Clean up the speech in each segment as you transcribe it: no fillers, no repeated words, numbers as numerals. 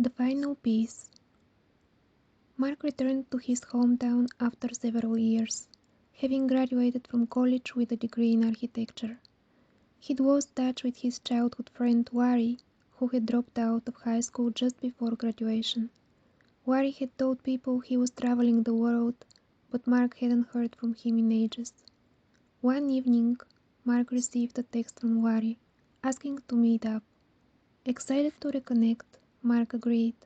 The final piece. Mark returned to his hometown after several years, having graduated from college with a degree in architecture. He'd lost touch with his childhood friend Wari, who had dropped out of high school just before graduation. Wari had told people he was traveling the world, but Mark hadn't heard from him in ages. One evening, Mark received a text from Wari, asking to meet up. Excited to reconnect, Mark agreed.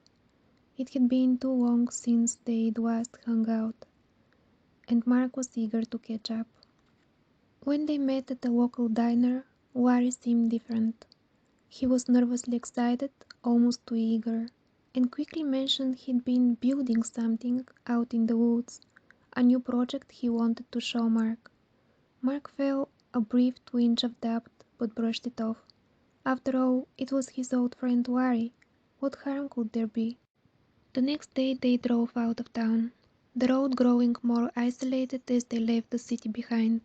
It had been too long since they'd last hung out, and Mark was eager to catch up. When they met at a local diner, Wari seemed different. He was nervously excited, almost too eager, and quickly mentioned he'd been building something out in the woods, a new project he wanted to show Mark. Mark felt a brief twinge of doubt, but brushed it off. After all, it was his old friend Wari. What harm could there be? The next day they drove out of town, the road growing more isolated as they left the city behind.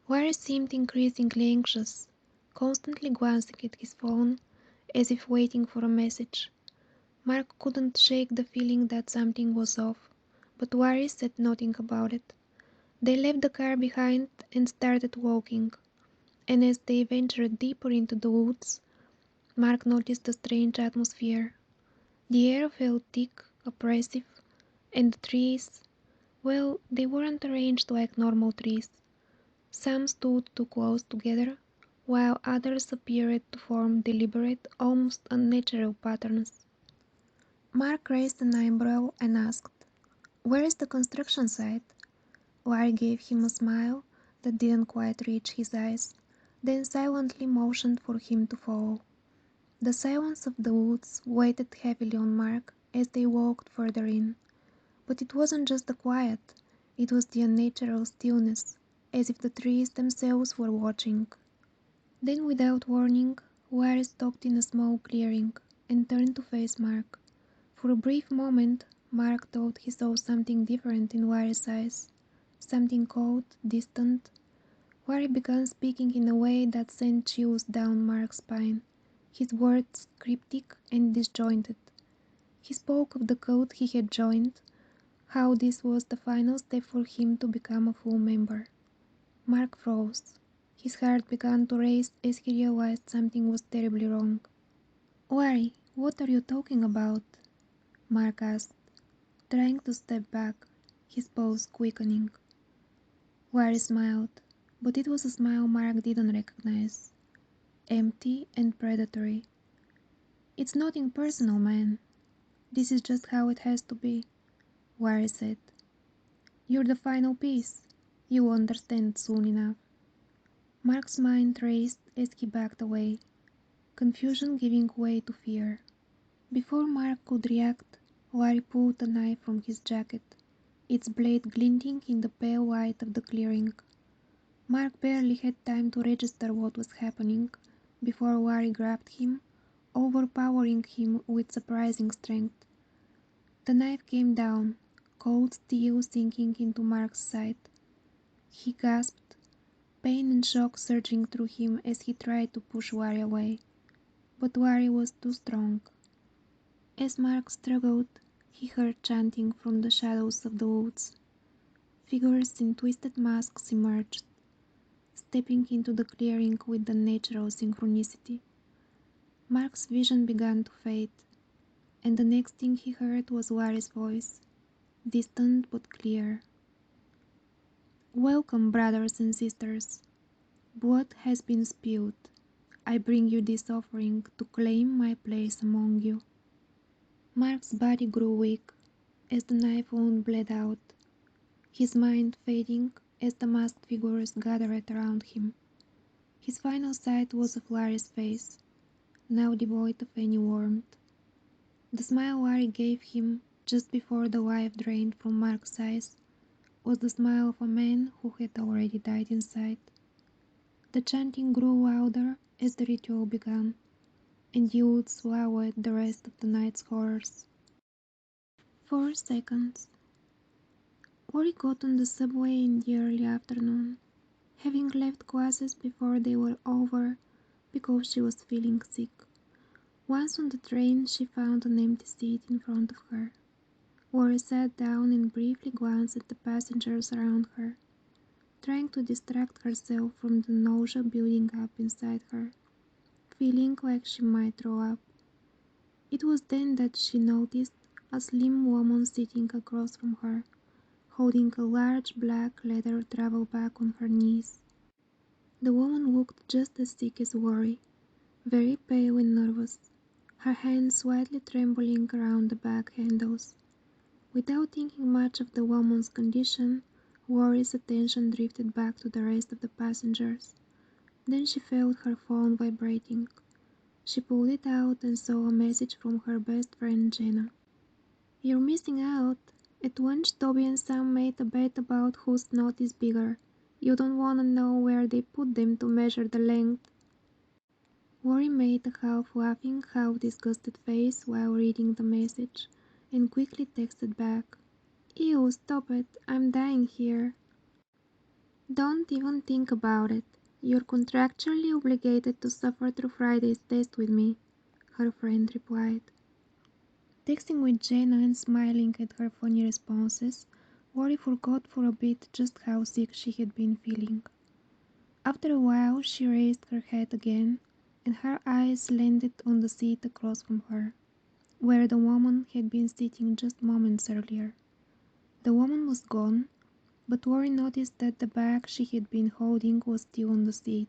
Wari seemed increasingly anxious, constantly glancing at his phone, as if waiting for a message. Mark couldn't shake the feeling that something was off, but Wari said nothing about it. They left the car behind and started walking, and as they ventured deeper into the woods, Mark noticed a strange atmosphere. The air felt thick, oppressive, and the trees, well, they weren't arranged like normal trees. Some stood too close together, while others appeared to form deliberate, almost unnatural patterns. Mark raised an eyebrow and asked, "Where is the construction site?" Larry gave him a smile that didn't quite reach his eyes, then silently motioned for him to follow. The silence of the woods weighed heavily on Mark as they walked further in. But it wasn't just the quiet, it was the unnatural stillness, as if the trees themselves were watching. Then without warning, Larry stopped in a small clearing and turned to face Mark. For a brief moment, Mark thought he saw something different in Larry's eyes. Something cold, distant. Larry began speaking in a way that sent chills down Mark's spine, his words cryptic and disjointed. He spoke of the cult he had joined, how this was the final step for him to become a full member. Mark froze. His heart began to race as he realized something was terribly wrong. "Larry, what are you talking about?" Mark asked, trying to step back, his pulse quickening. Larry smiled, but it was a smile Mark didn't recognize. Empty and predatory. "It's nothing personal, man. This is just how it has to be," Larry said. "You're the final piece. You'll understand soon enough." Mark's mind raced as he backed away, confusion giving way to fear. Before Mark could react, Larry pulled a knife from his jacket, its blade glinting in the pale light of the clearing. Mark barely had time to register what was happening before Larry grabbed him, overpowering him with surprising strength. The knife came down, cold steel sinking into Mark's side. He gasped, pain and shock surging through him as he tried to push Larry away. But Larry was too strong. As Mark struggled, he heard chanting from the shadows of the woods. Figures in twisted masks emerged, stepping into the clearing with unnatural synchronicity. Mark's vision began to fade, and the next thing he heard was Larry's voice, distant but clear. "Welcome, brothers and sisters. Blood has been spilled. I bring you this offering to claim my place among you." Mark's body grew weak as the knife wound bled out, his mind fading as the masked figures gathered around him. His final sight was of Larry's face, now devoid of any warmth. The smile Larry gave him just before the life drained from Mark's eyes was the smile of a man who had already died inside. The chanting grew louder as the ritual began, and the woods swallowed the rest of the night's horrors. 4 seconds. Lori got on the subway in the early afternoon, having left classes before they were over because she was feeling sick. Once on the train, she found an empty seat in front of her. Worry sat down and briefly glanced at the passengers around her, trying to distract herself from the nausea building up inside her, feeling like she might throw up. It was then that she noticed a slim woman sitting across from her, holding a large black leather travel bag on her knees. The woman looked just as sick as Worry, very pale and nervous, her hands slightly trembling around the bag handles. Without thinking much of the woman's condition, Worry's attention drifted back to the rest of the passengers. Then she felt her phone vibrating. She pulled it out and saw a message from her best friend Jenna. "You're missing out. At lunch, Toby and Sam made a bet about whose knot is bigger. You don't want to know where they put them to measure the length." Worry made a half-laughing, half-disgusted face while reading the message, and quickly texted back, "Ew, stop it. I'm dying here." "Don't even think about it. You're contractually obligated to suffer through Friday's test with me," her friend replied. Texting with Jenna and smiling at her funny responses, Worry forgot for a bit just how sick she had been feeling. After a while, she raised her head again, and her eyes landed on the seat across from her, where the woman had been sitting just moments earlier. The woman was gone, but Worry noticed that the bag she had been holding was still on the seat.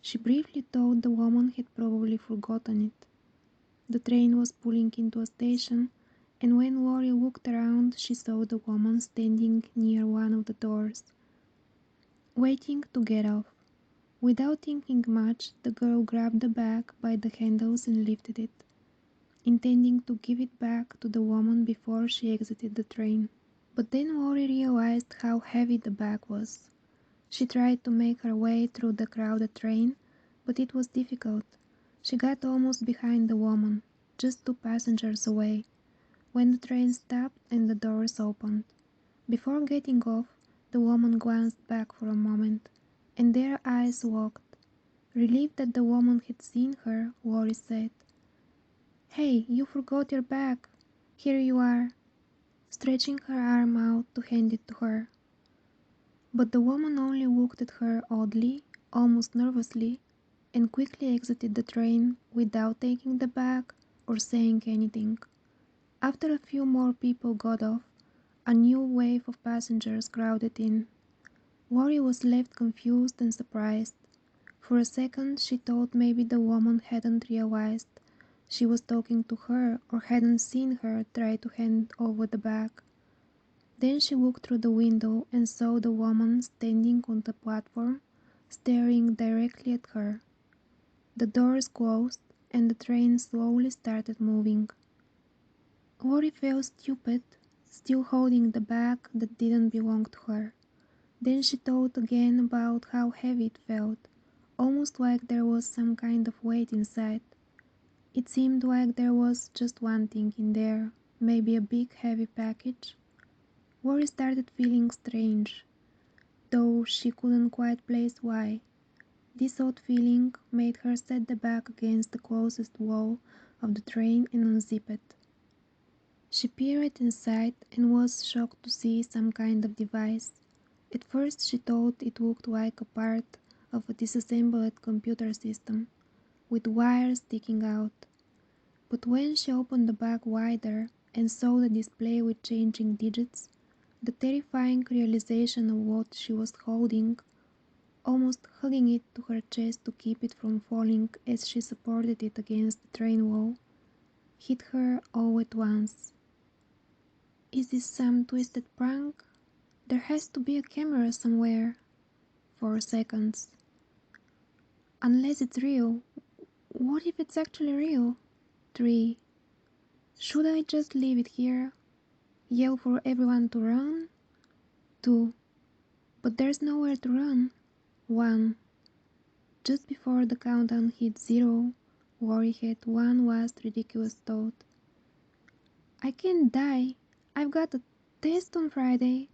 She briefly thought the woman had probably forgotten it. The train was pulling into a station, and when Worry looked around, she saw the woman standing near one of the doors, waiting to get off. Without thinking much, the girl grabbed the bag by the handles and lifted it, intending to give it back to the woman before she exited the train. But then Worry realized how heavy the bag was. She tried to make her way through the crowded train, but it was difficult. She got almost behind the woman, just 2 passengers away, when the train stopped and the doors opened. Before getting off, the woman glanced back for a moment, and their eyes locked. Relieved that the woman had seen her, Worry said, "Hey, you forgot your bag. Here you are," stretching her arm out to hand it to her. But the woman only looked at her oddly, almost nervously, and quickly exited the train without taking the bag or saying anything. After a few more people got off, a new wave of passengers crowded in. Worry was left confused and surprised. For a second, she thought maybe the woman hadn't realized she was talking to her or hadn't seen her try to hand over the bag. Then she looked through the window and saw the woman standing on the platform, staring directly at her. The doors closed, and the train slowly started moving. Worry felt stupid, still holding the bag that didn't belong to her. Then she thought again about how heavy it felt, almost like there was some kind of weight inside. It seemed like there was just one thing in there, maybe a big heavy package. Worry started feeling strange, though she couldn't quite place why. This odd feeling made her set the bag against the closest wall of the train and unzip it. She peered inside and was shocked to see some kind of device. At first she thought it looked like a part of a disassembled computer system, with wires sticking out. But when she opened the bag wider and saw the display with changing digits, the terrifying realization of what she was holding, almost hugging it to her chest to keep it from falling as she supported it against the train wall, hit her all at once. Is this some twisted prank? There has to be a camera somewhere. 4 seconds. Unless it's real. What if it's actually real? 3. Should I just leave it here? Yell for everyone to run? 2. But there's nowhere to run. 1. Just before the countdown hit 0, Worry had one last ridiculous thought. I can't die. I've got a test on Friday.